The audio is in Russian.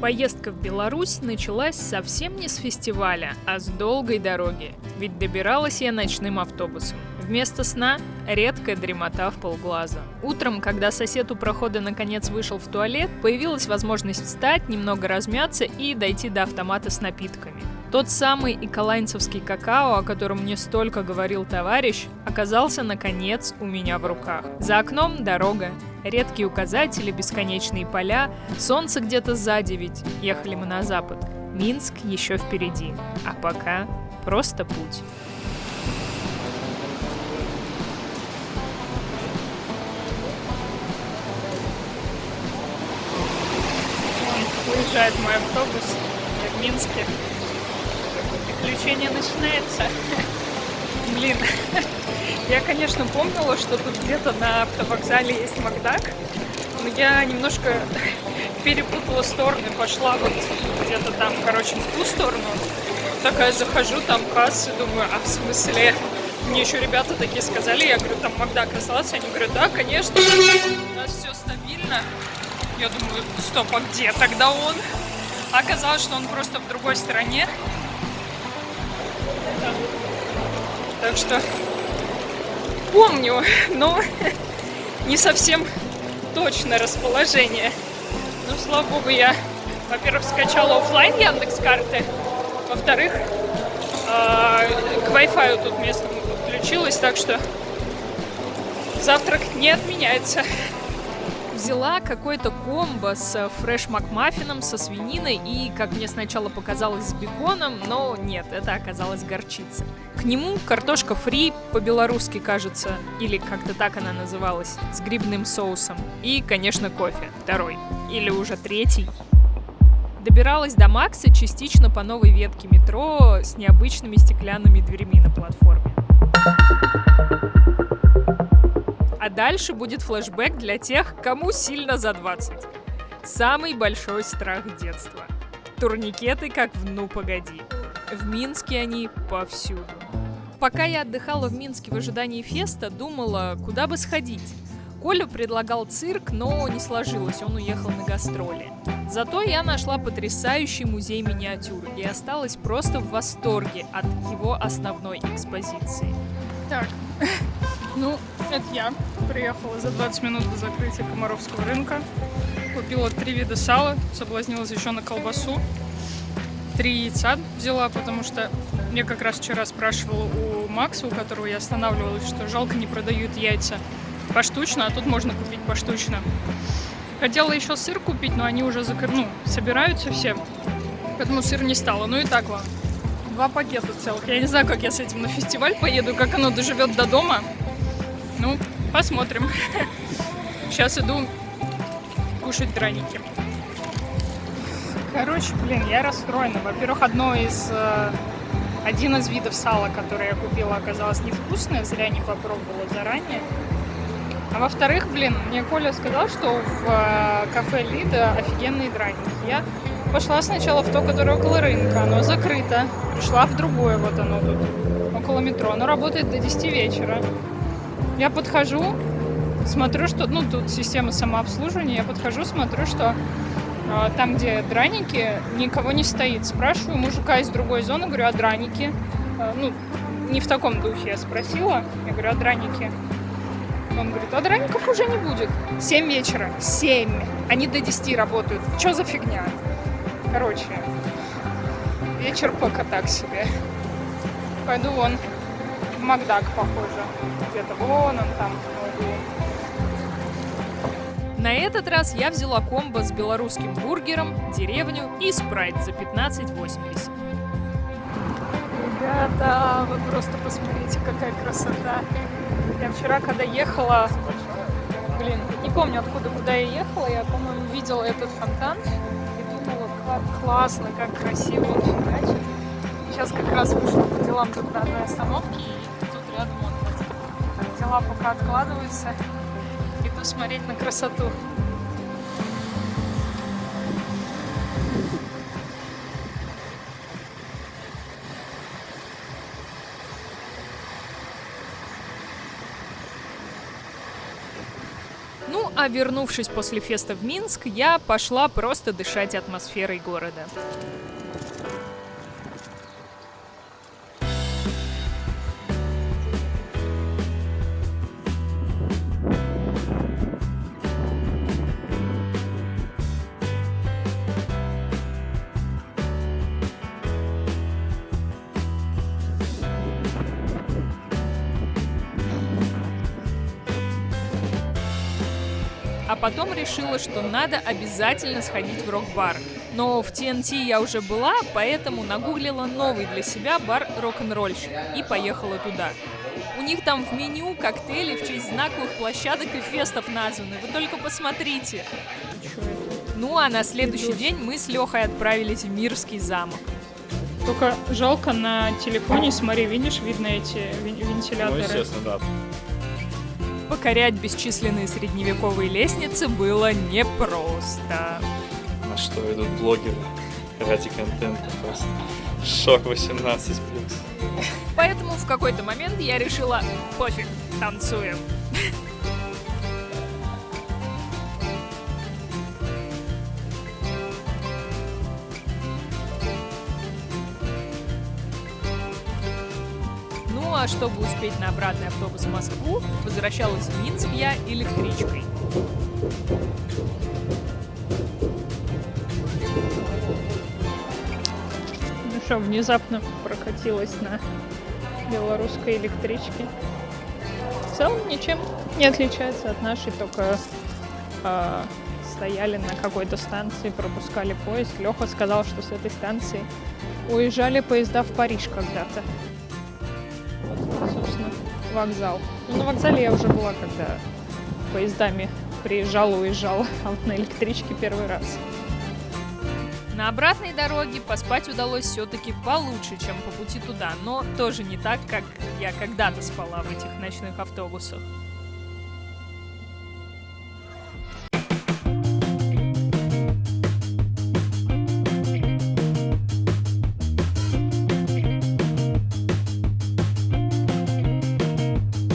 Поездка в Беларусь началась совсем не с фестиваля, а с долгой дороги. Ведь добиралась я ночным автобусом. Вместо сна – редкая дремота в полглаза. Утром, когда сосед у прохода наконец вышел в туалет, появилась возможность встать, немного размяться и дойти до автомата с напитками. Тот самый эколайнцевский какао, о котором мне столько говорил товарищ, оказался, наконец, у меня в руках. За окном дорога, редкие указатели, бесконечные поля, солнце где-то сзади, ведь ехали мы на запад. Минск еще впереди, а пока просто путь. Уезжает мой автобус, я в Минске. Приключение начинается. Блин, я, конечно, помнила, что тут где-то на автовокзале есть Макдак, но я немножко перепутала стороны, пошла вот где-то там, короче, в ту сторону. Такая захожу, там кассы, думаю, а в смысле? Мне еще ребята такие сказали, я говорю, там Макдак остался, они говорят, да, конечно, у нас все стабильно. Я думаю, стоп, а где тогда он? Оказалось, что он просто в другой стороне. Так что помню, но не совсем точное расположение. Ну, слава богу, я, во-первых, скачала офлайн Яндекс.Карты, во-вторых, к Wi-Fi тут местному подключилась, так что завтрак не отменяется. Взяла какой-то комбо с фреш-макмаффином, со свининой и, как мне сначала показалось, с беконом, но нет, это оказалась горчица. К нему картошка фри, по-белорусски кажется, или как-то так она называлась, с грибным соусом. И, конечно, кофе, второй, или уже третий. Добиралась до Макса частично по новой ветке метро с необычными стеклянными дверьми на платформе. А дальше будет флешбэк для тех, кому сильно за 20. Самый большой страх детства. Турникеты, как в «Ну, погоди». В Минске они повсюду. Пока я отдыхала в Минске в ожидании феста, думала, куда бы сходить. Коля предлагал цирк, но не сложилось, он уехал на гастроли. Зато я нашла потрясающий музей миниатюр и осталась просто в восторге от его основной экспозиции. Так, ну, это я приехала за 20 минут до закрытия Комаровского рынка. Купила 3 вида сала, соблазнилась еще на колбасу. 3 яйца взяла, потому что мне как раз вчера спрашивала у Макса, у которого я останавливалась, что жалко не продают яйца поштучно, а тут можно купить поштучно. Хотела еще сыр купить, но они уже собираются все, поэтому сыр не стало. Ну и так ладно. 2 пакета целых. Я не знаю, как я с этим на фестиваль поеду, как оно доживет до дома. Ну, посмотрим. Сейчас иду кушать драники. Короче, блин, я расстроена. Во-первых, один из видов сала, который я купила, оказалось невкусное, зря не попробовала заранее. А во-вторых, блин, мне Коля сказал, что в кафе Лида офигенные драники. Я пошла сначала в то, которое около рынка, оно закрыто. Пришла в другое, вот оно тут, около метро. Оно работает до 10 вечера. Я подхожу, смотрю, что... тут система самообслуживания. Я подхожу, смотрю, что там, где драники, никого не стоит. Спрашиваю мужика из другой зоны, говорю, а драники? Не в таком духе я спросила. Я говорю, а драники? Он говорит, а драников уже не будет. 7 вечера. 7. Они до 10 работают. Что за фигня? Короче, вечер пока так себе. Пойду вон в Макдак, похоже. Где-то вон он там. На этот раз я взяла комбо с белорусским бургером, деревню и спрайт за 15,80. Ребята, вы просто посмотрите, какая красота. Я вчера, когда ехала, не помню откуда, куда я ехала, я, по-моему, видела этот фонтан и думала, как классно, как красиво фигачит. Сейчас как раз вышла по делам тут на одной остановке, и тут рядом дела пока откладываются. Иду смотреть на красоту. а вернувшись после феста в Минск, я пошла просто дышать атмосферой города. А потом решила, что надо обязательно сходить в рок-бар. Но в TNT я уже была, поэтому нагуглила новый для себя бар «Рок-н-ролльщик» и поехала туда. У них там в меню коктейли в честь знаковых площадок и фестов названы. Вы только посмотрите. Ну а на следующий день мы с Лехой отправились в Мирский замок. Только жалко на телефоне, смотри, видишь, видно эти вентиляторы. Ну, естественно, да. Покорять бесчисленные средневековые лестницы было непросто. На что идут блогеры ради контента просто. Шок 18+. Поэтому в какой-то момент я решила: пофиг, танцуем. Ну а чтобы успеть на обратный автобус в Москву, возвращалась в Минск я электричкой. Ну что, внезапно прокатилась на белорусской электричке. В целом ничем не отличается от нашей, только стояли на какой-то станции, пропускали поезд. Леха сказал, что с этой станции уезжали поезда в Париж когда-то. Вот, собственно, вокзал. Ну, на вокзале я уже была, когда поездами приезжала, уезжала, а вот на электричке первый раз. На обратной дороге поспать удалось все-таки получше, чем по пути туда, но тоже не так, как я когда-то спала в этих ночных автобусах.